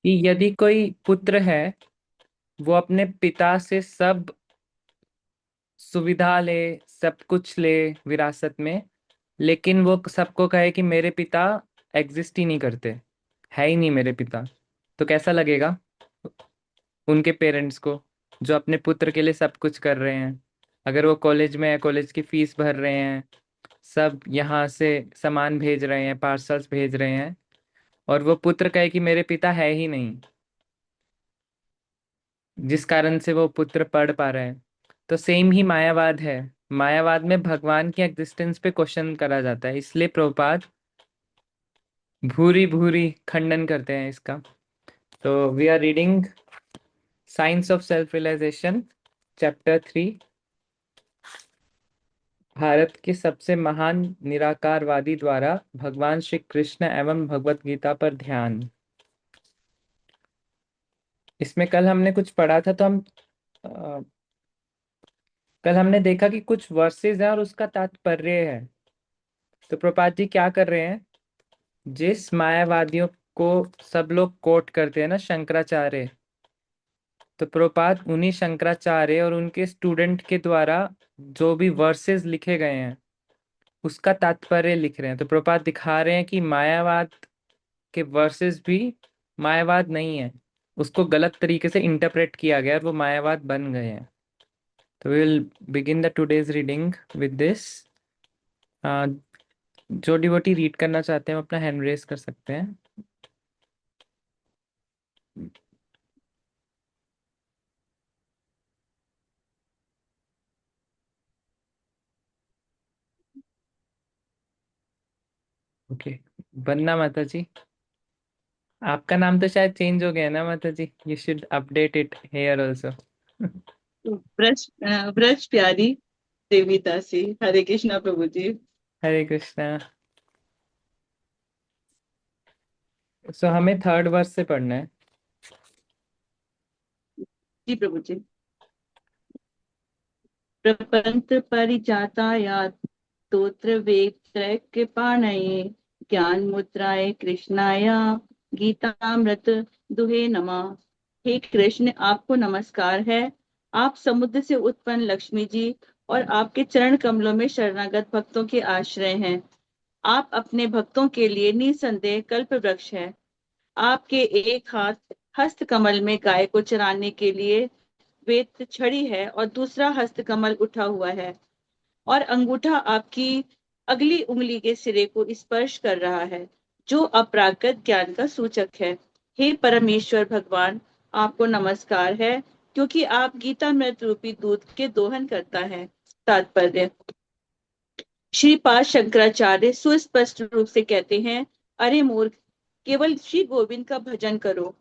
कि यदि कोई पुत्र है, वो अपने पिता से सब सुविधा ले, सब कुछ ले विरासत में, लेकिन वो सबको कहे कि मेरे पिता एग्जिस्ट ही नहीं करते, है ही नहीं मेरे पिता, तो कैसा लगेगा उनके पेरेंट्स को, जो अपने पुत्र के लिए सब कुछ कर रहे हैं। अगर वो कॉलेज में है, कॉलेज की फीस भर रहे हैं, सब यहाँ से सामान भेज रहे हैं, पार्सल्स भेज रहे हैं, और वो पुत्र कहे कि मेरे पिता है ही नहीं, जिस कारण से वो पुत्र पढ़ पा रहे हैं। तो सेम ही मायावाद है। मायावाद में भगवान की एग्जिस्टेंस पे क्वेश्चन करा जाता है, इसलिए प्रभुपाद भूरी भूरी खंडन करते हैं इसका। तो we are reading science of self realisation, chapter 3। Bharat के सबसे महान निराकारवादी द्वारा भगवान श्री कृष्ण एवं भगवत गीता पर ध्यान। इसमें कल हमने कुछ पढ़ा था, तो अ, कल हमने देखा कि कुछ वर्सेस हैं और उसका तात्पर्य है। तो प्रपात जी क्या कर रहे हैं, जिस मायावादियों को सब लोग कोट करते हैं ना, शंकराचार्य, तो प्रपात उन्हीं शंकराचार्य और उनके स्टूडेंट के द्वारा जो भी वर्सेस लिखे गए हैं उसका तात्पर्य लिख रहे हैं। तो प्रपात दिखा रहे हैं कि मायावाद के वर्सेस भी मायावाद नहीं है, उसको गलत तरीके से इंटरप्रेट किया गया और वो मायावाद बन गए हैं। तो we will begin the today's reading with this. जो डिवोटी रीड करना चाहते हैं वो अपना हैंड रेज कर सकते हैं। ओके, वंदना माता जी। आपका नाम तो शायद चेंज हो गया ना माता जी, you should update it here also. Braj Pyari Devi दासी। हरे कृष्णा प्रभु जी। हरे कृष्णा। सो हमें थर्ड वर्स से पढ़ना है। जी प्रभु जी। प्रपंच परिजाताया स्तोत्र वेद त्रय कृपाणये ज्ञान मुद्राए कृष्णाय गीतामृत दुहे नमः। हे कृष्ण, आपको नमस्कार है। आप समुद्र से उत्पन्न लक्ष्मी जी और आपके चरण कमलों में शरणागत भक्तों के आश्रय हैं। आप अपने भक्तों के लिए निसंदेह कल्प वृक्ष है। आपके एक हाथ हस्त कमल में गाय को चराने के लिए वेद छड़ी है और दूसरा हस्त कमल उठा हुआ है और अंगूठा आपकी अगली उंगली के सिरे को स्पर्श कर रहा है, जो अपरागत ज्ञान का सूचक है। हे परमेश्वर भगवान, आपको नमस्कार है, क्योंकि आप गीतामृत रूपी दूध के दोहन करता है। तात्पर्य। श्रीपाद शंकराचार्य सुस्पष्ट रूप से कहते हैं, अरे मूर्ख, केवल श्री गोविंद का भजन करो।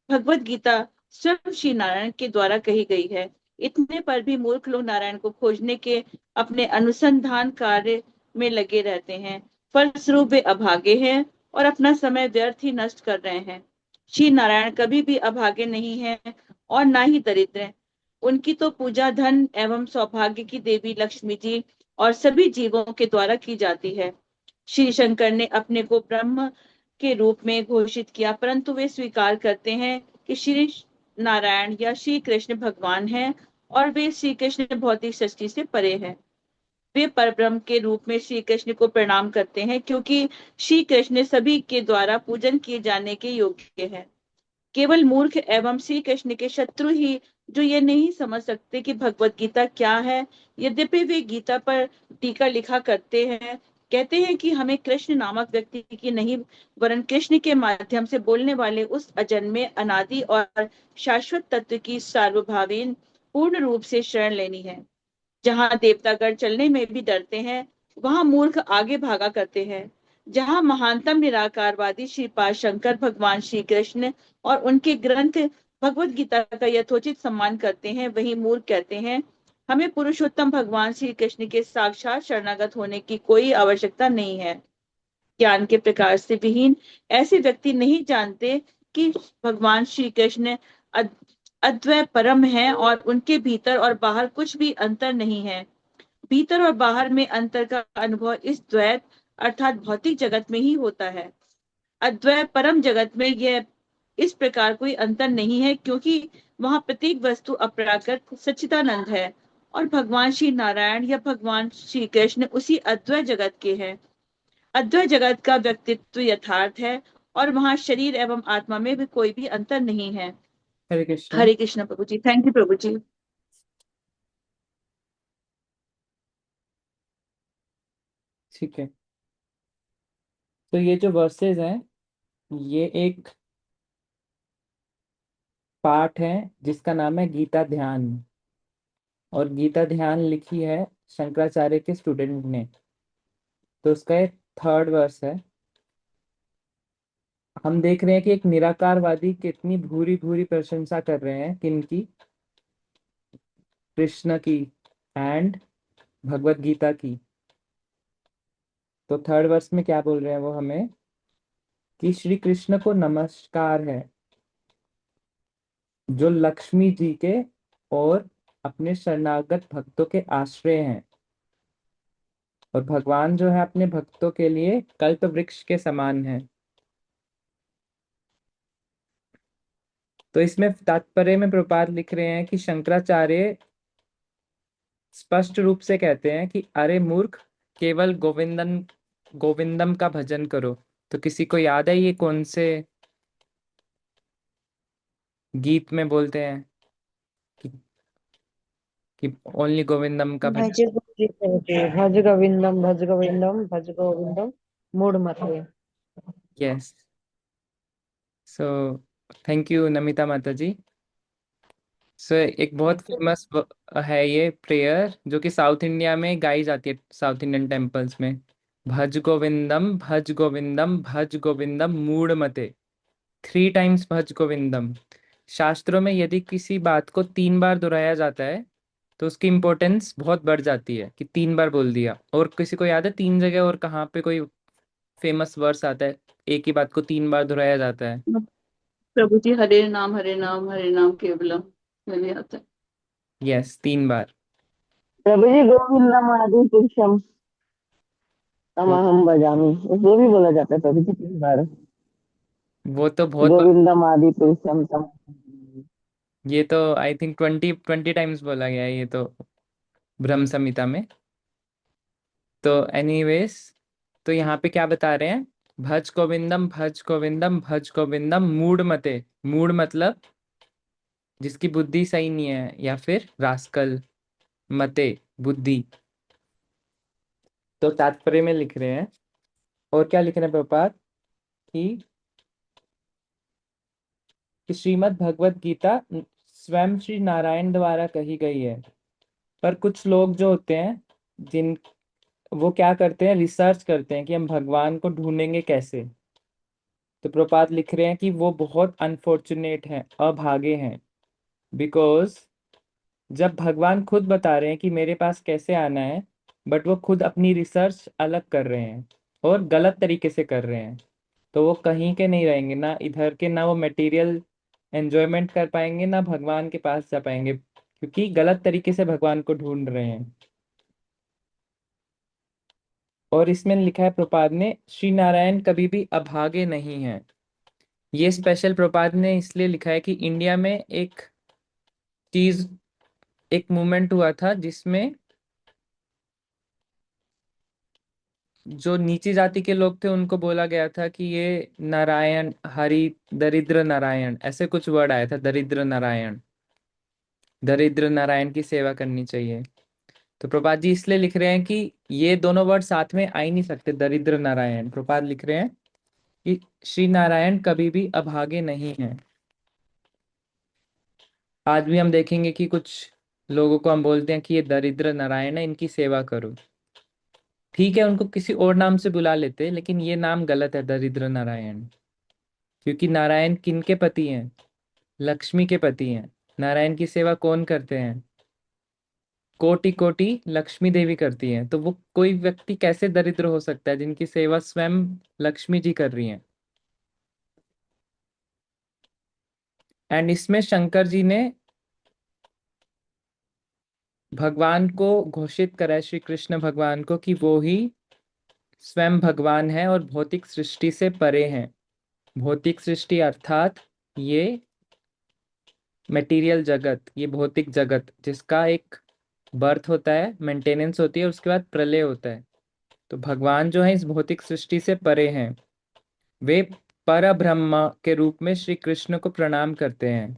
भगवत गीता स्वयं श्री नारायण के द्वारा कही गई है। इतने पर भी मूर्ख लोग नारायण को खोजने के अपने अनुसंधान कार्य में लगे रहते हैं। फलस्वरूप वे अभागे हैं और अपना समय व्यर्थ ही नष्ट कर रहे हैं। श्री नारायण कभी भी अभागे नहीं है और ना ही दरिद्र। उनकी तो पूजा धन एवं सौभाग्य की देवी लक्ष्मी जी और सभी जीवों के द्वारा की जाती है। श्री शंकर ने अपने को ब्रह्म के रूप में घोषित किया, परंतु वे स्वीकार करते हैं कि श्री नारायण या श्री कृष्ण भगवान हैं और वे श्री कृष्ण भौतिक सृष्टि से परे हैं। वे परब्रह्म के रूप में श्री कृष्ण को प्रणाम करते हैं, क्योंकि श्री कृष्ण सभी के द्वारा पूजन किए जाने के योग्य है। केवल मूर्ख एवं श्री कृष्ण के शत्रु ही जो ये नहीं समझ सकते कि भगवत गीता क्या है, यद्यपि वे गीता पर टीका लिखा करते हैं, कहते हैं कि हमें कृष्ण नामक व्यक्ति की नहीं, वरन कृष्ण के माध्यम से बोलने वाले उस अजन्मे अनादि और शाश्वत तत्व की सार्वभौमिक पूर्ण रूप से शरण लेनी है। जहां देवतागण चलने में भी डरते हैं, वहां मूर्ख आगे भागा करते हैं। जहां महानतम निराकारवादी श्रीपाद शंकर भगवान श्री कृष्ण और उनके ग्रंथ भगवत गीता का यथोचित सम्मान करते हैं, वहीं मूर्ख कहते हैं, हमें पुरुषोत्तम भगवान श्री कृष्ण के साक्षात शरणागत होने की कोई आवश्यकता नहीं है। ज्ञान के प्रकाश से विहीन ऐसे व्यक्ति नहीं जानते कि भगवान श्री कृष्ण अद्वय परम है और उनके भीतर और बाहर कुछ भी अंतर नहीं है। भीतर और बाहर में अंतर का अनुभव इस द्वैत अर्थात भौतिक जगत में ही होता है। अद्वय परम जगत में यह इस प्रकार कोई अंतर नहीं है, क्योंकि वहां प्रत्येक वस्तु अप्राकृत सच्चिदानंद है, और भगवान श्री नारायण या भगवान श्री कृष्ण उसी अद्वैत जगत के हैं। अद्वैत जगत का व्यक्तित्व यथार्थ है, और वहां शरीर एवं आत्मा में भी कोई भी अंतर नहीं है। हरे कृष्ण। हरे कृष्ण प्रभु जी, थैंक यू प्रभु जी। ठीक है, तो ये जो वर्सेस हैं, ये एक पाठ है जिसका नाम है गीता ध्यान। और गीता ध्यान लिखी है शंकराचार्य के स्टूडेंट ने। तो उसका ये थर्ड वर्स है। हम देख रहे हैं कि एक निराकारवादी कितनी भूरी भूरी प्रशंसा कर रहे हैं किनकी, कृष्ण की एंड भगवत गीता की। तो थर्ड वर्स में क्या बोल रहे हैं वो हमें, कि श्री कृष्ण को नमस्कार है, जो लक्ष्मी जी के और अपने शरणागत भक्तों के आश्रय हैं। और भगवान जो है अपने भक्तों के लिए कल्प वृक्ष के समान है। तो इसमें तात्पर्य में प्रपात लिख रहे हैं कि शंकराचार्य स्पष्ट रूप से कहते हैं कि अरे मूर्ख, केवल गोविंदन गोविंदम का भजन करो। तो किसी को याद है ये कौन से गीत में बोलते हैं कि, कि ओनली गोविंदम का भजन। भज गोविंदम भज गोविंदम भज गोविंदम मूड मते। Yes. So thank you Namita माता जी। सो एक बहुत थैंक यू। फेमस है ये प्रेयर, जो कि साउथ इंडिया में गाई जाती है, साउथ इंडियन टेम्पल्स में। भज गोविंदम भज गोविंदम भज गोविंदम मूड मते, 3 टाइम्स भज गोविंदम। शास्त्रों में यदि किसी बात को 3 बार दोहराया जाता है तो उसकी इम्पोर्टेंस बहुत बढ़ जाती है, कि 3 बार बोल दिया। और किसी को याद है 3 जगह और कहाँ पे कोई फेमस वर्स आता है एक ही बात को 3 बार दोहराया जाता है? प्रभु जी, हरे नाम केवलम, मैंने आता है। यस, 3 बार। प्रभु जी गोविंदम आदि पुरुषम वो तमहम भजामि, इसको भी बोला जाता है प्रभु जी 3 बार। वो तो बहुत बार। गोविंदम आदि पुरुषम तम। ये तो आई थिंक 20 टाइम्स बोला गया है ये तो, ब्रह्म संहिता में। तो एनीवेज, तो यहाँ पे क्या बता रहे हैं, भज गोविंदम भज गोविंदम भज गोविंदम मूड मते। मूड मतलब जिसकी बुद्धि सही नहीं है, या फिर रास्कल, मते बुद्धि। तो तात्पर्य में लिख रहे हैं, और क्या लिख रहे हैं प्रपात, कि श्रीमद् भगवत गीता स्वयं श्री नारायण द्वारा कही गई है। पर कुछ लोग जो होते हैं, जिन वो क्या करते हैं, रिसर्च करते हैं कि हम भगवान को ढूंढेंगे कैसे। तो प्रपात लिख रहे हैं कि वो बहुत अनफॉर्चुनेट हैं, अभागे हैं। बिकॉज जब भगवान खुद बता रहे हैं कि मेरे पास कैसे आना है, बट वो खुद अपनी रिसर्च अलग कर रहे हैं और गलत तरीके से कर रहे हैं, तो वो कहीं के नहीं रहेंगे, ना इधर के, ना वो मटेरियल एंजॉयमेंट कर पाएंगे, ना भगवान के पास जा पाएंगे, क्योंकि गलत तरीके से भगवान को ढूंढ रहे हैं। और इसमें लिखा है प्रपाद ने, श्री नारायण कभी भी अभागे नहीं है। ये स्पेशल प्रपाद ने इसलिए लिखा है कि इंडिया में चीज एक मूवमेंट हुआ था जिसमें जो नीची जाति के लोग थे उनको बोला गया था कि ये नारायण हरि, दरिद्र नारायण, ऐसे कुछ वर्ड आया था, दरिद्र नारायण, दरिद्र नारायण की सेवा करनी चाहिए। तो प्रपात जी इसलिए लिख रहे हैं कि ये दोनों वर्ड साथ में आ ही नहीं सकते, दरिद्र नारायण। प्रपात लिख रहे हैं कि श्री नारायण कभी भी अभागे नहीं है। आज भी हम देखेंगे कि कुछ लोगों को हम बोलते हैं कि ये दरिद्र नारायण है, इनकी सेवा करो। ठीक है, उनको किसी और नाम से बुला लेते, लेकिन ये नाम गलत है, दरिद्र नारायण। क्योंकि नारायण किनके पति हैं? लक्ष्मी के पति हैं। नारायण की सेवा कौन करते हैं? कोटि कोटि लक्ष्मी देवी करती हैं। तो वो कोई व्यक्ति कैसे दरिद्र हो सकता है जिनकी सेवा स्वयं लक्ष्मी जी कर रही हैं? एंड इसमें शंकर जी ने भगवान को घोषित करा है, श्री कृष्ण भगवान को, कि वो ही स्वयं भगवान है और भौतिक सृष्टि से परे हैं। भौतिक सृष्टि अर्थात ये मटेरियल जगत, ये भौतिक जगत जिसका एक बर्थ होता है, मेंटेनेंस होती है, उसके बाद प्रलय होता है। तो भगवान जो है इस भौतिक सृष्टि से परे हैं। वे पर ब्रह्म के रूप में श्री कृष्ण को प्रणाम करते हैं।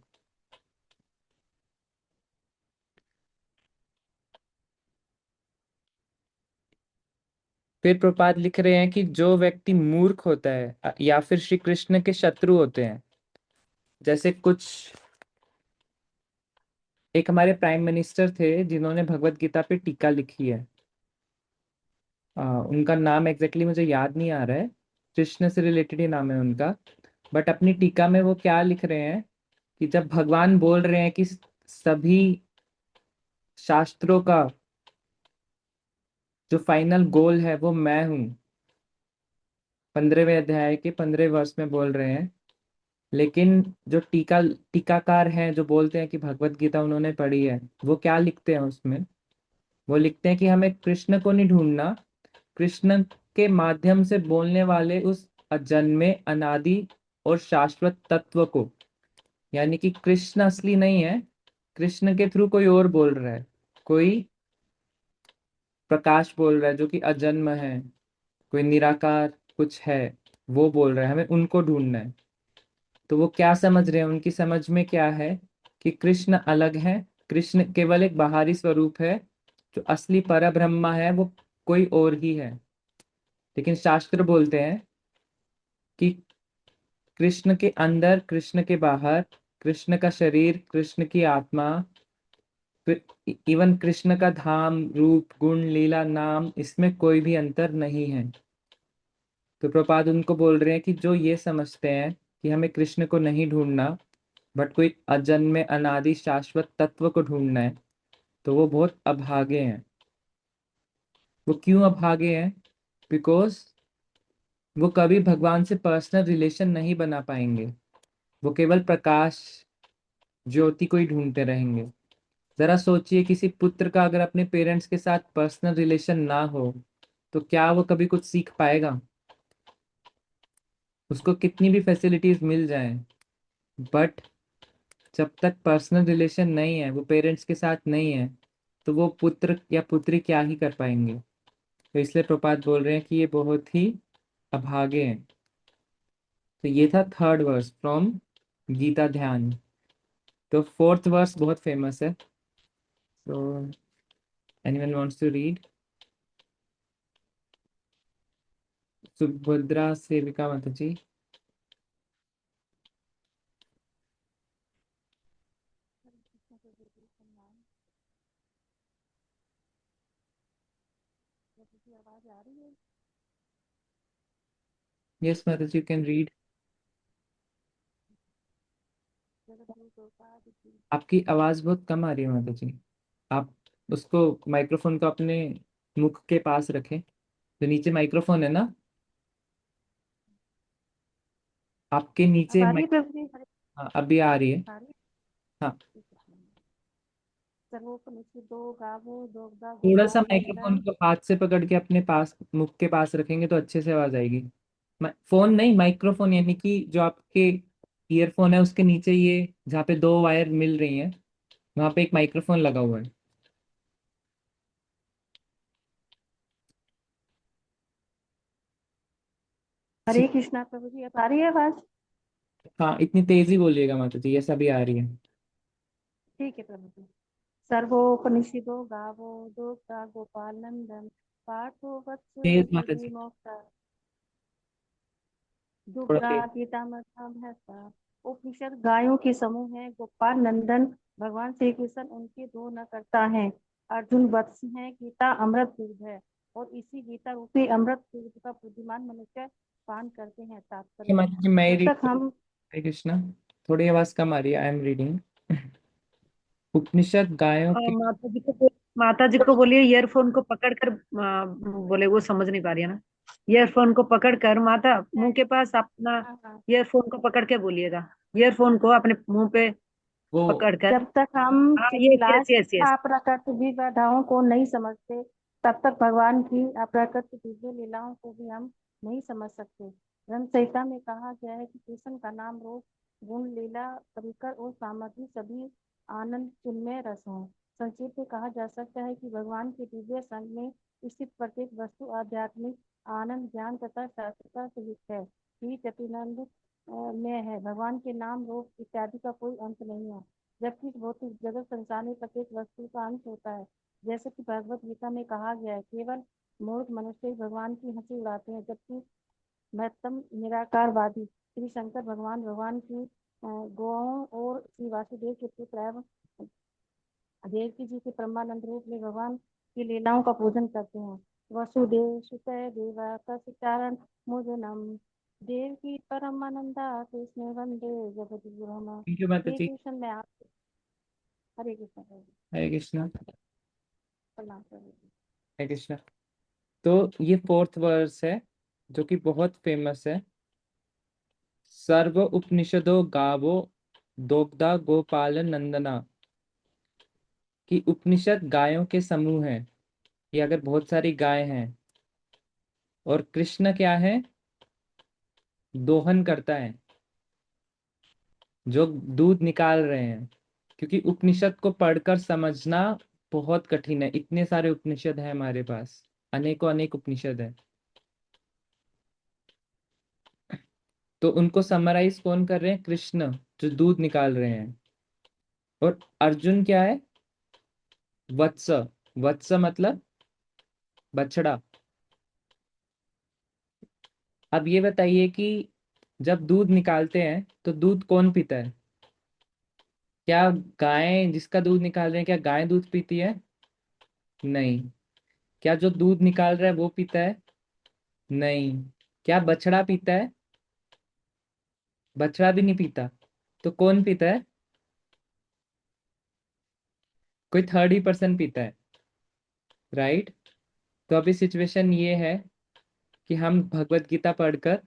फिर प्रपात लिख रहे हैं कि जो व्यक्ति मूर्ख होता है या फिर श्री कृष्ण के शत्रु होते हैं, जैसे कुछ एक हमारे प्राइम मिनिस्टर थे जिन्होंने भगवत गीता पे टीका लिखी है। उनका नाम एग्जैक्टली मुझे याद नहीं आ रहा है, कृष्ण से रिलेटेड ही नाम है उनका। बट अपनी टीका में वो क्या लिख रहे हैं कि जब भगवान बोल रहे हैं कि सभी शास्त्रों का जो फाइनल गोल है वो मैं हूँ, 15वें अध्याय के 15वें वर्ष में बोल रहे हैं। लेकिन जो टीकाकार हैं जो बोलते हैं कि भगवत गीता उन्होंने पढ़ी है, वो क्या लिखते हैं उसमें? वो लिखते हैं कि हमें कृष्ण को नहीं ढूंढना, कृष्ण के माध्यम से बोलने वाले उस अजन्मे अनादि और शाश्वत तत्व को। यानी कि कृष्ण असली नहीं है, कृष्ण के थ्रू कोई और बोल रहा है, कोई प्रकाश बोल रहा है जो कि अजन्म है, कोई निराकार कुछ है, वो बोल रहा है, हमें उनको ढूंढना है। तो वो क्या समझ रहे हैं, उनकी समझ में क्या है कि कृष्ण अलग है, कृष्ण केवल एक बाहरी स्वरूप है, जो असली परब्रह्म है वो कोई और ही है। लेकिन शास्त्र बोलते हैं कि कृष्ण के अंदर, कृष्ण के बाहर, कृष्ण का शरीर, कृष्ण की आत्मा, इवन कृष्ण का धाम, रूप, गुण, लीला, नाम, इसमें कोई भी अंतर नहीं है। तो प्रपाद उनको बोल रहे हैं कि जो ये समझते हैं कि हमें कृष्ण को नहीं ढूंढना बट कोई अजन्मे अनादि शाश्वत तत्व को ढूंढना है, तो वो बहुत अभागे हैं। वो क्यों अभागे हैं? बिकॉज वो कभी भगवान से पर्सनल रिलेशन नहीं बना पाएंगे। वो केवल प्रकाश, ज्योति को ही ढूंढते रहेंगे। जरा सोचिए, किसी पुत्र का अगर अपने पेरेंट्स के साथ पर्सनल रिलेशन ना हो तो क्या वो कभी कुछ सीख पाएगा? उसको कितनी भी फैसिलिटीज मिल जाएं, बट जब तक पर्सनल रिलेशन नहीं है, वो पेरेंट्स के साथ नहीं है, तो वो पुत्र या पुत्री क्या ही कर पाएंगे। तो इसलिए प्रपात बोल रहे हैं कि ये बहुत ही अभागे हैं। तो ये था थर्ड वर्स फ्रॉम गीता ध्यान। तो फोर्थ वर्स बहुत फेमस है, तो anyone wants to read? Subhadra सेविका माता जी। यस माता जी, यू कैन रीड। आपकी आवाज बहुत कम आ रही है माता जी। आप उसको, माइक्रोफोन को अपने मुख के पास रखें, तो नीचे माइक्रोफोन है ना, आपके नीचे अब आ रही है प्रभु जी? हाँ, अभी आ रही है। आ रही हाँ, है। सर्वोपनिषदो गावो दोग्धा थोड़ा सा गोपाल माइक्रोफोन नंदन। को हाथ से पकड़ के अपने पास, मुख के पास रखेंगे तो अच्छे से आवाज आएगी। फोन नहीं, माइक्रोफोन, यानी कि जो आपके ईयरफोन है उसके नीचे, ये जहाँ पे दो वायर मिल रही हैं, वहां पे एक माइक्रोफोन लगा हुआ है। हरे ठीक। कृष्णा प्रभु जी, अब आ रही है आवाज? हाँ, इतनी तेजी बोलिएगा माता जी, ये सभी आ रही है। ठीक है प्रभु जी। सर्वोपनिषदो गावो दोग्धा गोपाल नंदन पार्थो वत्स तेज माता देवी जी, मोक्ता थोड़ा दुग्धा तेज। गीतामृता भैंसा। उपनिषद गायों के समूह है, गोपाल नंदन भगवान श्री कृष्ण उनकी दो न करता है। अर्जुन वत्स है, गीता अमृत दूध है और इसी गीता रूपी अमृत दूध का बुद्धिमान मनुष्य पान करते हैं। कि तात्पर्य, माता जी मैं जब रीड तक करूँ? हम हरे कृष्णा। थोड़ी आवाज कम आ रही है, आई एम रीडिंग। उपनिषद गायों के। माता जी को बोलिए ईयरफोन को पकड़ कर बोले, वो समझ नहीं पा रही है ना। ईयरफोन को पकड़ कर माता मुंह के पास अपना हाँ हाँ। ईयरफोन को पकड़ के बोलिएगा। ईयरफोन को अपने मुंह पे वो पकड़ कर। जब तक हम हाँ, यस चिल्लास यस यस यस। अप्रकट विधाओं को नहीं समझते, तब तक भगवान की अप्रकट दिव्य लीलाओं को भी हम नहीं समझ सकते। रंग संहिता में कहा गया है कि कृष्ण का नाम, रूप, गुण, लीला, परिकर और सामग्री सभी आनंद चिन्मय रस हो। संक्षेप में कहा जा सकता है कि भगवान के दिव्य संग में स्थित प्रत्येक वस्तु आध्यात्मिक आनंद, ज्ञान तथा शाश्वतता से युक्त है। ही चतुरानंद में है। भगवान के नाम, रूप इत्यादि का कोई अंत नहीं है, जबकि इस भौतिक जगत संसार में प्रत्येक वस्तु का अंत होता है। जैसे कि भगवत गीता में कहा गया है, केवल मूर्ख मनुष्य ही भगवान की हंसी उड़ाते हैं, जबकि महत्तम निराकारवादी श्री शंकर भगवान की गौओं और श्री वासुदेव के पुत्र एवं देवकी जी के परमानंद रूप में भगवान की लीलाओं का पूजन करते हैं। वसुदेव सुतय देवकस चारण मुदनम देवकी परमानंदा कृष्ण वंदे जगद्गुरुम। थैंक यू ये माताजी। क्वेश्चन मैं आप हरे कृष्ण हरे कृष्णा। प्रणाम करूंगी। हरे कृष्णा। तो ये फोर्थ वर्स है जो कि बहुत फेमस है। सर्व उपनिषदो गावो दोग्धा गोपाल नंदना। कि उपनिषद गायों के समूह हैं। ये अगर बहुत सारी गाय हैं और कृष्ण क्या है, दोहन करता है, जो दूध निकाल रहे हैं। क्योंकि उपनिषद को पढ़कर समझना बहुत कठिन है, इतने सारे उपनिषद हैं हमारे पास, अनेकों अनेक उपनिषद है। तो उनको समराइज कौन कर रहे हैं? कृष्ण, जो दूध निकाल रहे हैं। और अर्जुन क्या है? वत्स। वत्स मतलब बछड़ा। अब ये बताइए कि जब दूध निकालते हैं तो दूध कौन पीता है? क्या गाय, जिसका दूध निकाल रहे हैं, क्या गाय दूध पीती है? नहीं। क्या जो दूध निकाल रहा है वो पीता है? नहीं। क्या बछड़ा पीता है? बछड़ा भी नहीं पीता। तो कौन पीता है? कोई थर्ड ही पर्सन पीता है, राइट? तो अभी सिचुएशन ये है कि हम भगवत गीता पढ़कर,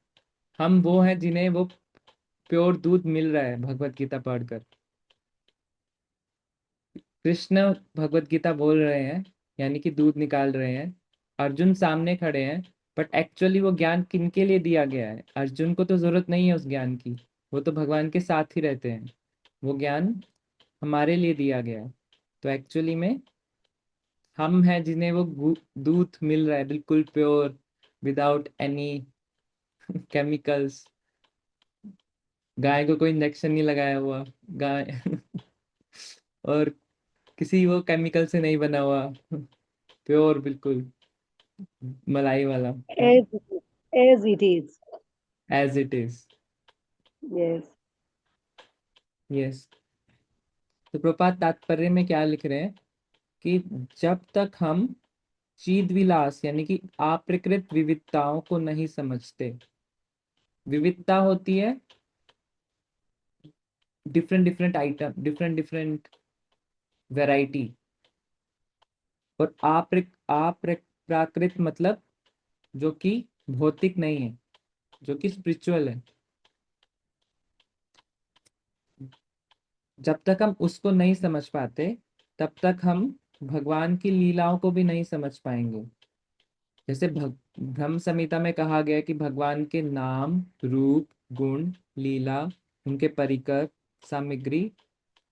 हम वो हैं जिन्हें वो प्योर दूध मिल रहा है भगवत गीता पढ़कर। कृष्ण भगवत गीता बोल रहे हैं, यानी कि दूध निकाल रहे हैं। अर्जुन सामने खड़े हैं, बट एक्चुअली वो ज्ञान किनके लिए दिया गया है? अर्जुन को तो जरूरत नहीं है उस ज्ञान की, वो तो भगवान के साथ ही रहते हैं। वो ज्ञान हमारे लिए दिया गया है। तो एक्चुअली में हम हैं जिन्हें वो दूध मिल रहा है, बिल्कुल प्योर, विदाउट एनी केमिकल्स। गाय को कोई इंजेक्शन नहीं लगाया हुआ, गाय और किसी वो केमिकल से नहीं बना हुआ, प्योर बिल्कुल मलाई वाला, As as it is. As it is. Yes. Yes. तो प्रपात तात्पर्य में क्या लिख रहे हैं कि जब तक हम चीद विलास यानी कि अप्रकृत विविधताओं को नहीं समझते। विविधता होती है different different item, different different variety. और प्राकृत मतलब जो कि भौतिक नहीं है, जो कि स्पिरिचुअल है। जब तक हम उसको नहीं समझ पाते, तब तक हम भगवान की लीलाओं को भी नहीं समझ पाएंगे। जैसे ब्रह्म संहिता में कहा गया कि भगवान के नाम, रूप, गुण, लीला, उनके परिकर, सामग्री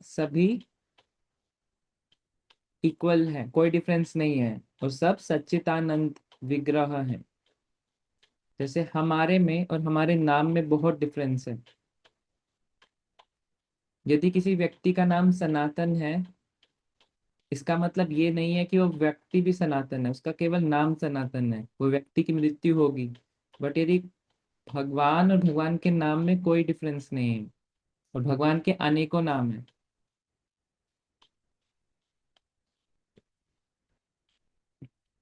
सभी इक्वल है, कोई डिफरेंस नहीं है, और सब सच्चिदानंद विग्रह है। जैसे हमारे में और हमारे नाम में बहुत डिफरेंस है। यदि किसी व्यक्ति का नाम सनातन है, इसका मतलब ये नहीं है कि वो व्यक्ति भी सनातन है, उसका केवल नाम सनातन है, वो व्यक्ति की मृत्यु होगी। बट यदि भगवान और भगवान के नाम में कोई डिफरेंस नहीं है, और भगवान के अनेकों नाम है,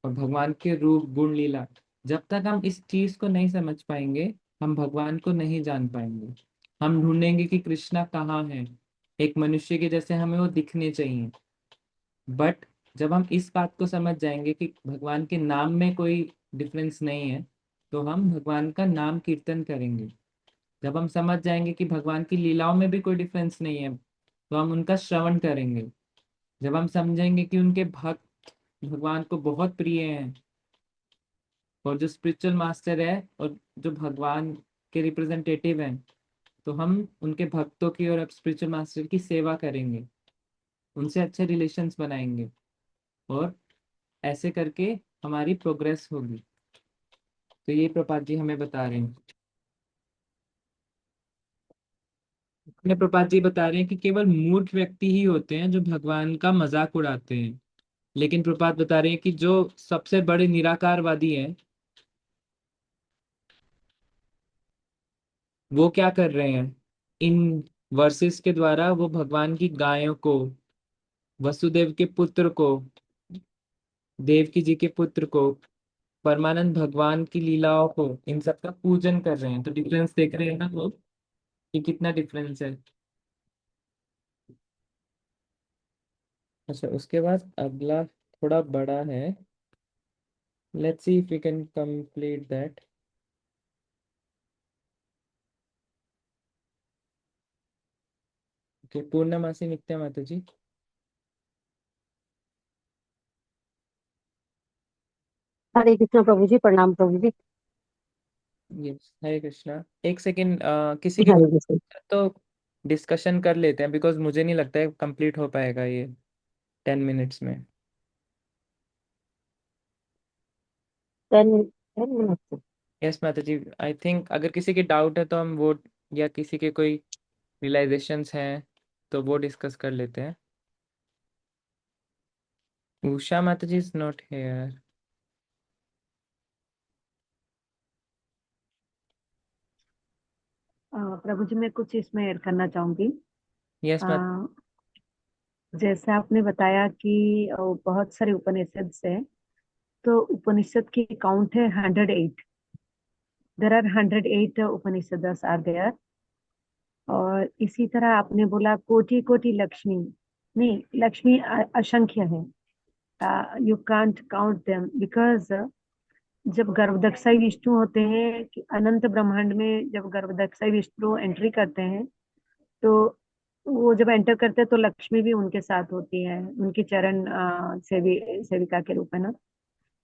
और भगवान के रूप, गुण, लीला, जब तक हम इस चीज को नहीं समझ पाएंगे, हम भगवान को नहीं जान पाएंगे। हम ढूंढेंगे कि कृष्णा कहाँ है, एक मनुष्य के जैसे हमें वो दिखने चाहिए। बट जब हम इस बात को समझ जाएंगे कि भगवान के नाम में कोई डिफरेंस नहीं है, तो हम भगवान का नाम कीर्तन करेंगे। जब हम समझ जाएंगे कि भगवान की लीलाओं में भी कोई डिफरेंस नहीं है, तो हम उनका श्रवण करेंगे। जब हम समझेंगे कि उनके भक्त भगवान को बहुत प्रिय हैं, और जो स्पिरिचुअल मास्टर है और जो भगवान के रिप्रेजेंटेटिव हैं, तो हम उनके भक्तों की और स्पिरिचुअल मास्टर की सेवा करेंगे, उनसे अच्छे रिलेशंस बनाएंगे, और ऐसे करके हमारी प्रोग्रेस होगी। तो ये प्रपात जी हमें बता रहे हैं। अपने प्रपात जी बता रहे हैं कि केवल मूर्ख व्यक्ति ही होते हैं जो भगवान का मजाक उड़ाते हैं, लेकिन प्रपात बता रहे हैं कि जो सबसे बड़े निराकारवादी हैं, वो क्या कर रहे हैं, इन वर्सेस के द्वारा वो भगवान की गायों को, वसुदेव के पुत्र को, देवकी जी के पुत्र को, परमानंद भगवान की लीलाओं को, इन सब का पूजन कर रहे हैं। तो डिफरेंस देख रहे हैं ना लोग कि कितना डिफरेंस है। अच्छा, उसके बाद अगला थोड़ा बड़ा है। Let's see if we can complete that. Okay, Purnamasi नित्य माता जी। हरे कृष्ण प्रभु जी, प्रणाम प्रभु जी। यस, हरे कृष्णा। एक सेकेंड, किसी के हरे कृष्ण। तो डिस्कशन कर लेते हैं, बिकॉज मुझे नहीं लगता है कंप्लीट हो पाएगा ये 10 मिनट्स में। 10 10 मिनट। यस माता जी, आई थिंक अगर किसी की डाउट है तो हम वो, या किसी के कोई रियलाइजेशंस हैं तो वो डिस्कस कर लेते हैं। उषा माता जी इज नॉट हेयर। प्रभु जी, मैं कुछ इसमें ऐड करना चाहूंगी। यस अ, माता। जैसे आपने बताया कि बहुत सारे उपनिषद है, तो उपनिषद की काउंट है 108। There are 108 Upanishads are there. और इसी तरह आपने बोला कोटि कोटि लक्ष्मी। नहीं, लक्ष्मी असंख्य है। You can't count them because जब गर्भदक्षाई विष्णु होते हैं कि अनंत ब्रह्मांड में जब गर्भदक्षाई विष्णु एंट्री करते हैं, तो वो जब एंटर करते हैं तो लक्ष्मी भी उनके साथ होती है, उनकी चरण सेविका के रूप में ना।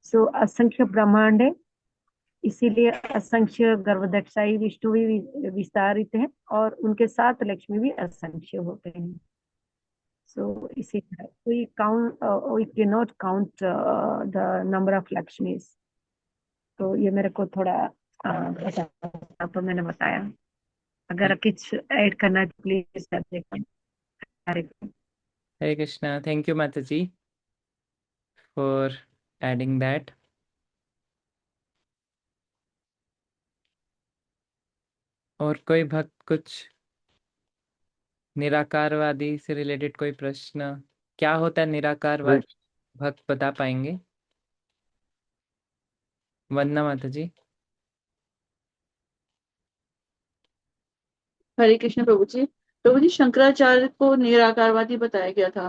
सो असंख्य ब्रह्मांड है, इसीलिए असंख्य गर्भदक्षाई विष्णु भी विस्तारित है, और उनके साथ लक्ष्मी भी असंख्य होते हैं। सो इसी तरह we can not count the number of Lakshmis. तो ये मेरे को थोड़ा पता, तो मैंने बताया। अगर कुछ ऐड करना है तो प्लीज कर देगा। हरे कृष्णा, थैंक यू माता जी फॉर एडिंग दैट। और कोई भक्त कुछ निराकारवादी से रिलेटेड कोई प्रश्न? क्या होता है निराकारवादी, भक्त बता पाएंगे? वंदना माता जी। हरे कृष्ण प्रभु जी। प्रभु जी, शंकराचार्य को निराकारवादी बताया गया था।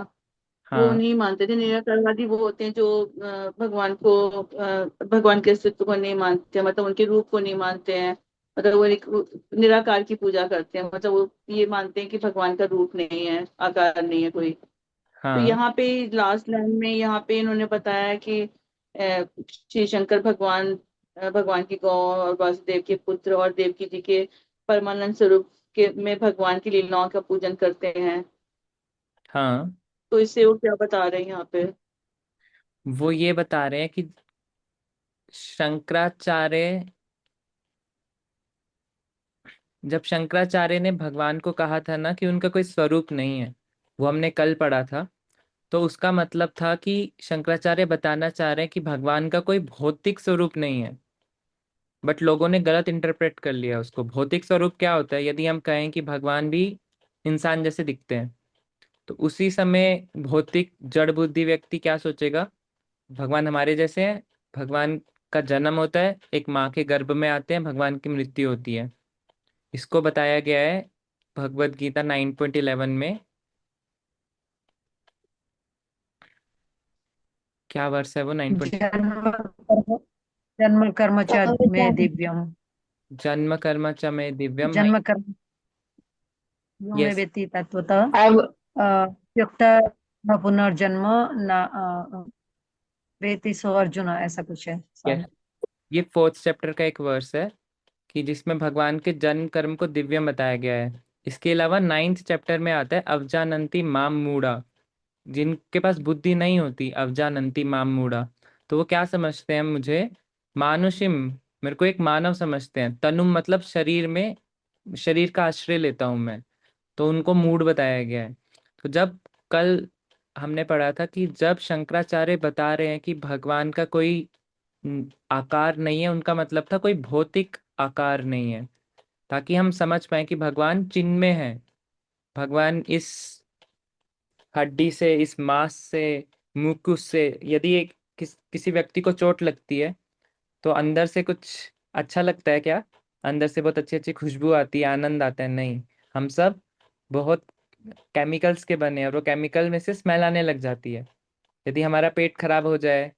वो हाँ नहीं मानते थे, निराकारवादी वो होते हैं जो भगवान को, भगवान के अस्तित्व को नहीं मानते, मतलब उनके रूप को नहीं मानते हैं। मतलब वो एक निराकार की पूजा करते हैं, मतलब वो ये मानते हैं कि भगवान का रूप नहीं है, आकार नहीं है कोई। तो हाँ यहाँ पे लास्ट लाइन में यहाँ पे इन्होंने बताया कि श्री शंकर भगवान, भगवान की गौ और वासुदेव के पुत्र और देवकी जी के परमानंद स्वरूप के में भगवान की लीलाओं का पूजन करते हैं। हाँ, तो इससे वो क्या बता रहे हैं यहाँ पे? वो ये बता रहे हैं कि शंकराचार्य, जब शंकराचार्य ने भगवान को कहा था ना कि उनका कोई स्वरूप नहीं है, वो हमने कल पढ़ा था, तो उसका मतलब था कि शंकराचार्य बताना चाह रहे हैं कि भगवान का कोई भौतिक स्वरूप नहीं है। बट लोगों ने गलत इंटरप्रेट कर लिया उसको। भौतिक स्वरूप क्या होता है? यदि हम कहें कि भगवान भी इंसान जैसे दिखते हैं, तो उसी समय भौतिक जड़ बुद्धि व्यक्ति क्या सोचेगा? भगवान हमारे जैसे हैं। भगवान का जन्म होता है, एक माँ के गर्भ में आते हैं, भगवान की मृत्यु होती है। इसको बताया गया है भगवत गीता 9.11 में। क्या वर्ष है वो? 9. जन्म कर्म च मे दिव्यम। जन्म कर्म च मे दिव्यम। जन्म कर्म यो में यस व्यतीत तत्वतः युक्त पुनर्जन्म न वेति सो अर्जुन, ऐसा कुछ है यस, शायद। ये 4th चैप्टर का एक वर्स है। कि जिसमें भगवान के जन्म कर्म को दिव्यम बताया गया है। इसके अलावा 9th चैप्टर में आता है अवजानंती माम मूढ़ा, जिनके पास बुद्धि नहीं होती, अवजानंती माम मूढ़ा, तो वो क्या समझते हैं मुझे, मानुषिम, मेरे को एक मानव समझते हैं, तनुम मतलब शरीर में, शरीर का आश्रय लेता हूं मैं, तो उनको मूड बताया गया है। तो जब कल हमने पढ़ा था कि जब शंकराचार्य बता रहे हैं कि भगवान का कोई आकार नहीं है, उनका मतलब था कोई भौतिक आकार नहीं है, ताकि हम समझ पाए कि भगवान चिन्मय है। भगवान इस हड्डी से, इस मांस से, मुकुस से, यदि एक किसी व्यक्ति को चोट लगती है तो अंदर से कुछ अच्छा लगता है क्या? अंदर से बहुत अच्छी अच्छी खुशबू आती है, आनंद आता है? नहीं, हम सब बहुत केमिकल्स के बने हैं, और वो केमिकल में से स्मेल आने लग जाती है। यदि हमारा पेट खराब हो जाए,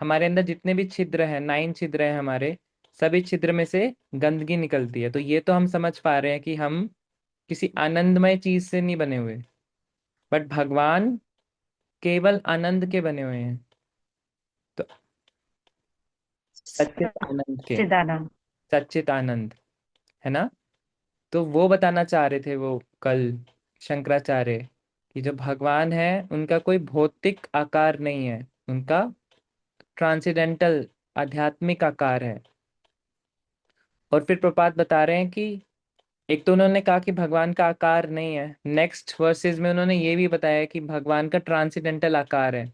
हमारे अंदर जितने भी छिद्र हैं, 9 छिद्र हैं हमारे, सभी छिद्र में से गंदगी निकलती है। तो ये तो हम समझ पा रहे हैं कि हम किसी आनंदमय चीज से नहीं बने हुए, बट भगवान केवल आनंद के बने हुए हैं, तो सच्चित आनंद के, सच्चिदानंद। सच्चित आनंद, है ना? तो वो बताना चाह रहे थे वो कल शंकराचार्य, कि जो भगवान है उनका कोई भौतिक आकार नहीं है, उनका ट्रांसेंडेंटल, आध्यात्मिक आकार है। और फिर प्रपात बता रहे हैं कि एक तो उन्होंने कहा कि भगवान का आकार नहीं है, नेक्स्ट वर्सेस में उन्होंने ये भी बताया कि भगवान का ट्रांसेंडेंटल आकार है।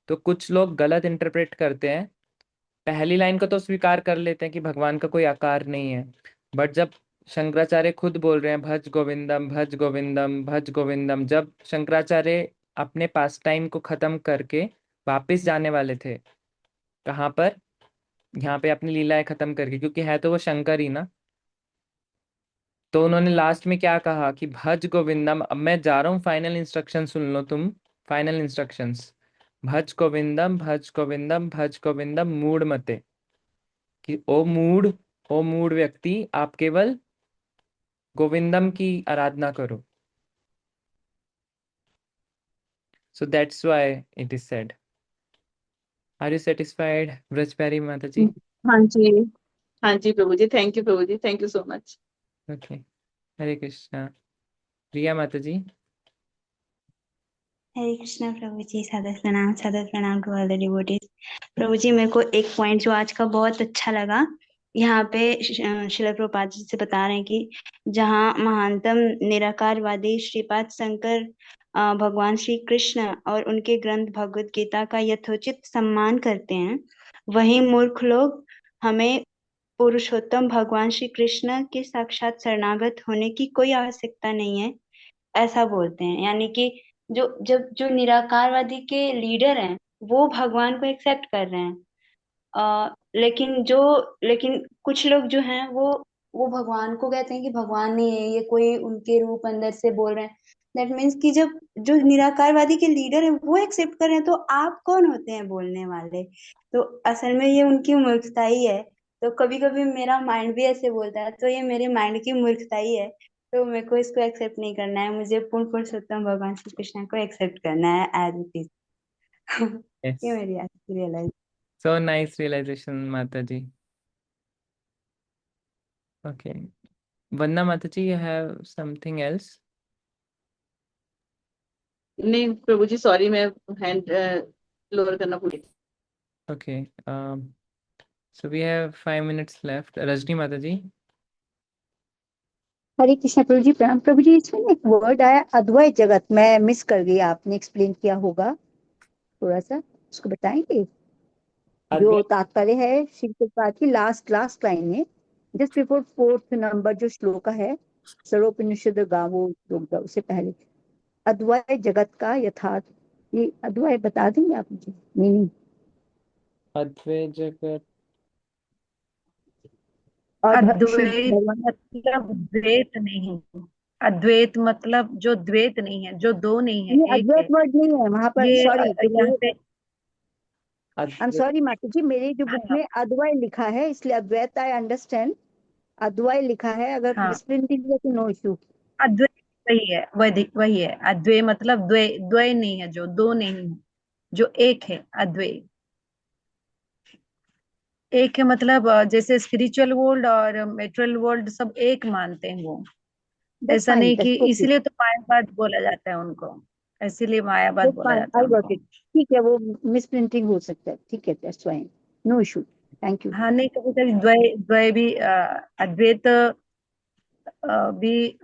तो कुछ लोग गलत इंटरप्रेट करते हैं, पहली लाइन को तो स्वीकार कर लेते हैं कि भगवान का कोई आकार नहीं है, बट जब शंकराचार्य खुद बोल रहे हैं भज गोविंदम भज गोविंदम भज गोविंदम, जब शंकराचार्य अपने पास टाइम को खत्म करके वापस जाने वाले थे, कहाँ पर, यहाँ पे अपनी लीलाएं खत्म करके, क्योंकि है तो वो शंकर ही ना, तो उन्होंने लास्ट में क्या कहा कि भज गोविंदम, अब मैं जा रहा हूँ, फाइनल इंस्ट्रक्शन सुन लो तुम, फाइनल इंस्ट्रक्शंस, भज गोविंदम भज गोविंदम भज गोविंदम मूढ़ मते, कि ओ मूढ़ व्यक्ति, आप केवल गोविंदम की आराधना करो। So that's why it is said. Are you satisfied Brajpyari माता जी? हाँ जी, हाँ जी प्रभु जी, थैंक यू प्रभु जी, thank you so much. Okay, Hare Krishna. Priya माता जी? हरे कृष्णा प्रभु जी, सादर प्रणाम टू ऑल द डिवोटीज। प्रभु जी, मेरे को एक पॉइंट जो आज का बहुत अच्छा लगा, यहाँ पे श्रील प्रभुपाद जी से बता रहे हैं कि जहाँ महानतम निराकारवादी श्रीपाद शंकर भगवान श्री कृष्ण और उनके ग्रंथ भगवत गीता का यथोचित सम्मान करते हैं, वहीं मूर्ख लोग हमें पुरुषोत्तम भगवान श्री कृष्ण के साक्षात शरणागत होने की कोई आवश्यकता नहीं है, ऐसा बोलते हैं। यानी कि जो निराकारवादी के लीडर हैं वो भगवान को एक्सेप्ट कर रहे हैं, लेकिन कुछ लोग जो हैं वो भगवान को कहते हैं कि भगवान नहीं है, ये कोई उनके रूप अंदर से बोल रहे हैं। दैट मीन्स कि जब जो निराकारवादी के लीडर हैं वो एक्सेप्ट कर रहे हैं, तो आप कौन होते हैं बोलने वाले? तो असल में ये उनकी मूर्खता ही है। तो कभी कभी मेरा माइंड भी ऐसे बोलता है, तो ये मेरे माइंड की मूर्खता ही है। तो मेरे को इसको एक्सेप्ट नहीं करना है, मुझे पूर्ण पुरुषोत्तम भगवान श्री कृष्ण को एक्सेप्ट करना है एज इट इज। यस, ये मेरी आज की रियलाइज। सो नाइस रियलाइजेशन माता जी। ओके, वंदना माता जी, यू हैव समथिंग एल्स? नहीं प्रभु जी, सॉरी, मैं हैंड लोअर करना भूल गई। Okay, so we have 5 minutes left. Rajni माता जी? हरे कृष्ण प्रभु जी, प्रणाम प्रभु जी। इसमें ना एक वर्ड आया अद्वैत जगत, मैं मिस कर गई, आपने एक्सप्लेन किया होगा थोड़ा सा, उसको बताएंगे? जो अद्वैत, तात्पर्य है श्री प्रभुपाद की लास्ट लास्ट लाइन में, जस्ट बिफोर 4th नंबर जो श्लोक है, सर्वोपनिषद गावो श्लोक, उससे पहले अद्वैत जगत का यथार्थ, ये अद्वैत बता देंगे आप मुझे मीनिंग? अद्वैत जगत, श्री अद्वैत भगवान, मतलब द्वैत नहीं, अद्वैत मतलब जो द्वैत नहीं है, जो दो नहीं है, ये एक है। अद्वैत वर्ड नहीं है वहां पर, ये सॉरी, जो यहाँ मेरे, पे आई एम अद्वैत, सॉरी माता जी, मेरी जो बुक हाँ, में अद्वैत लिखा है इसलिए अद्वैत आई अंडरस्टैंड, अद्वैत लिखा है, अगर हाँ, मिसप्रिंटिंग है तो नो इशू। अद्वैत वही है, वही है अद्वैत, मतलब द्वै द्वय नहीं है, जो दो नहीं है, जो एक है अद्वैत। एक है, मतलब जैसे स्पिरिचुअल वर्ल्ड और मेटेरियल वर्ल्ड सब एक मानते हैं वो। दैट्स ऐसा फाइन, नहीं कि दैट्स ओके, इसीलिए तो मायावाद बोला जाता है उनको, इसीलिए मायावाद दैट्स बोला फाइन, जाता आई है गॉट उनको। इट। ठीक है, वो मिस प्रिंटिंग हो सकता है, ठीक है, that's fine, no issue, thank you. हाँ, नहीं, कभी कभी द्वय द्वय भी अद्वैत भी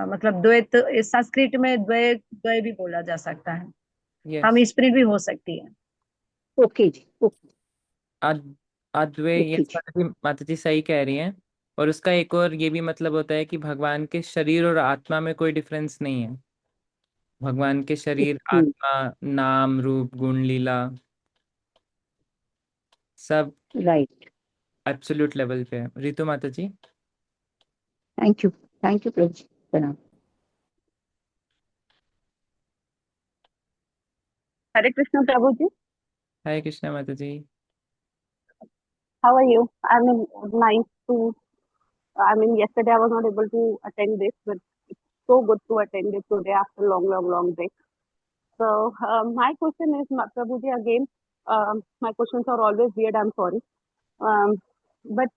मतलब द्वैत, इस संस्कृत में द्वय द्वय भी बोला जा सकता है। यस। हम स्पिरिट भी हो सकती है। ओके जी, ओके, अद्वय, ओके यस जी। माता जी सही कह रही हैं। और उसका एक और ये भी मतलब होता है कि भगवान के शरीर और आत्मा में कोई डिफरेंस नहीं है। भगवान के शरीर, ओके, आत्मा, नाम, रूप, गुण, लीला, सब राइट, एब्सोल्यूट लेवल पे है। रितु माता जी। थैंक यू प्रभु जी, प्रणाम। हरे कृष्ण प्रभु जी। हरे कृष्णा माता जी। How are you? I mean, nice to. I mean, yesterday I was not able to attend this, but it's so good to attend it today after long break. So my question is, Prabhuji, again, my questions are always weird. I'm sorry. But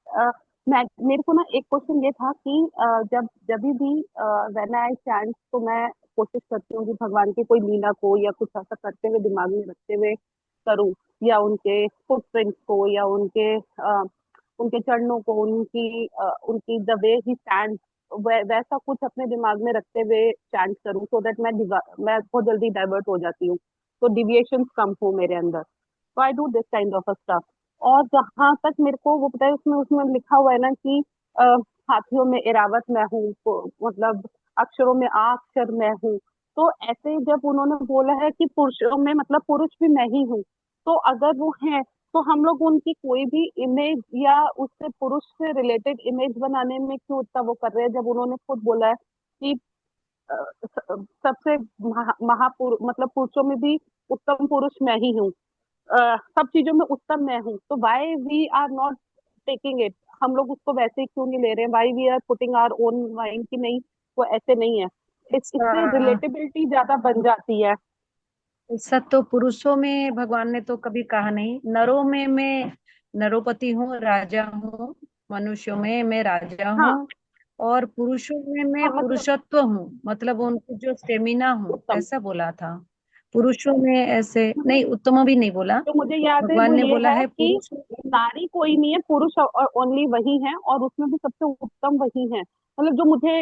मैं मेरे को ना एक question ये था कि जब जब भी व्हेन आई चांट तो मैं कोशिश करती हूँ कि भगवान की कोई लीला को या कुछ ऐसा करते हुए दिमाग में रखते हुए करूँ, या उनके फुटप्रिंट्स को, या उनके चरणों को, उनकी द वे ही स्टैंड, वैसा कुछ अपने दिमाग में रखते हुए चैंट करूँ, सो दैट मैं बहुत जल्दी डाइवर्ट हो जाती हूँ, तो डिविएशंस कम हो मेरे अंदर। तो I do this kind of a stuff. और जहां तक मेरे को वो पता है, उसमें उसमें लिखा हुआ है ना कि अ, हाथियों में इरावत मैं हूँ, मतलब अक्षरों में आ अक्षर मैं हूँ। तो ऐसे जब उन्होंने बोला है कि पुरुषों में मतलब पुरुष भी मैं ही हूँ, तो अगर वो हैं तो हम लोग उनकी कोई भी इमेज या उससे पुरुष से रिलेटेड इमेज बनाने में क्यों इतना वो कर रहे हैं, जब उन्होंने खुद बोला है कि सबसे महापुरुष मतलब पुरुषों में भी उत्तम पुरुष मैं ही हूँ, सब चीजों में उत्तम मैं हूँ। तो why we are not taking it, हम लोग उसको वैसे ही क्यों नहीं ले रहे हैं? Why we are putting our own mind की नहीं, वो ऐसे नहीं है। इससे अ, रिलेटेबिलिटी ज्यादा बन जाती है। ऐसा तो पुरुषों में भगवान ने तो कभी कहा नहीं। नरों में मैं नरोपति हूँ, राजा हूँ। मनुष्यों में मैं राजा हाँ हूँ। और पुरुषों में मैं हाँ, मतलब पुरुषत्व हूँ, मतलब उनको जो स्टेमिना हूँ, उत्तम। ऐसा बोला था। पुरुषों में ऐसे नहीं, उत्तम भी नहीं बोला। जो मुझे याद है भगवान वो ने ये बोला है है कि पुरुष। नारी कोई नहीं है, पुरुष ओनली वही है, और उसमें भी सबसे उत्तम वही है। मतलब जो मुझे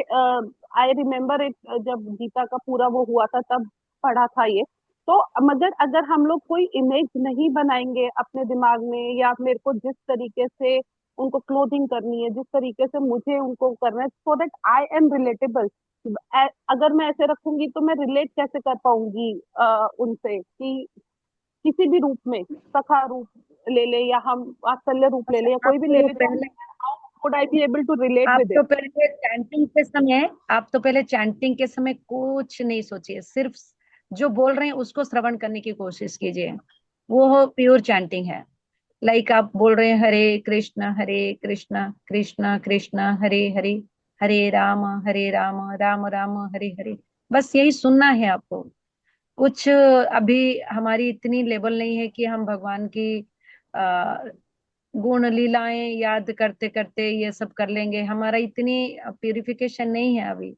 आई रिमेम्बर इट, जब गीता का पूरा वो हुआ था तब पढ़ा था ये। तो मगर अगर हम लोग कोई इमेज नहीं बनाएंगे अपने दिमाग में, या मेरे को जिस तरीके से उनको क्लोथिंग करनी है, जिस तरीके से मुझे उनको करना है, so that I am relatable. अगर मैं ऐसे रखूंगी तो मैं रिलेट कैसे कर पाऊंगी उनसे, कि किसी भी रूप में, सखा रूप ले ले या हम वात्सल्य रूप ले ले या कोई आप भी ले तो ले, तो पहले how would I be able to relate आप विद तो इट? पहले चैंटिंग के समय आप तो पहले चैंटिंग के समय कुछ नहीं सोचिए, सिर्फ जो बोल रहे हैं उसको श्रवण करने की कोशिश कीजिए। वो हो प्योर चैंटिंग है। लाइक आप बोल रहे हैं हरे कृष्णा कृष्णा कृष्णा हरे हरे, हरे राम राम राम हरे हरे। बस यही सुनना है आपको। कुछ अभी हमारी इतनी लेवल नहीं है कि हम भगवान की आ, गुण लीलाएं याद करते करते ये सब कर लेंगे। हमारा इतनी प्यूरिफिकेशन नहीं है अभी।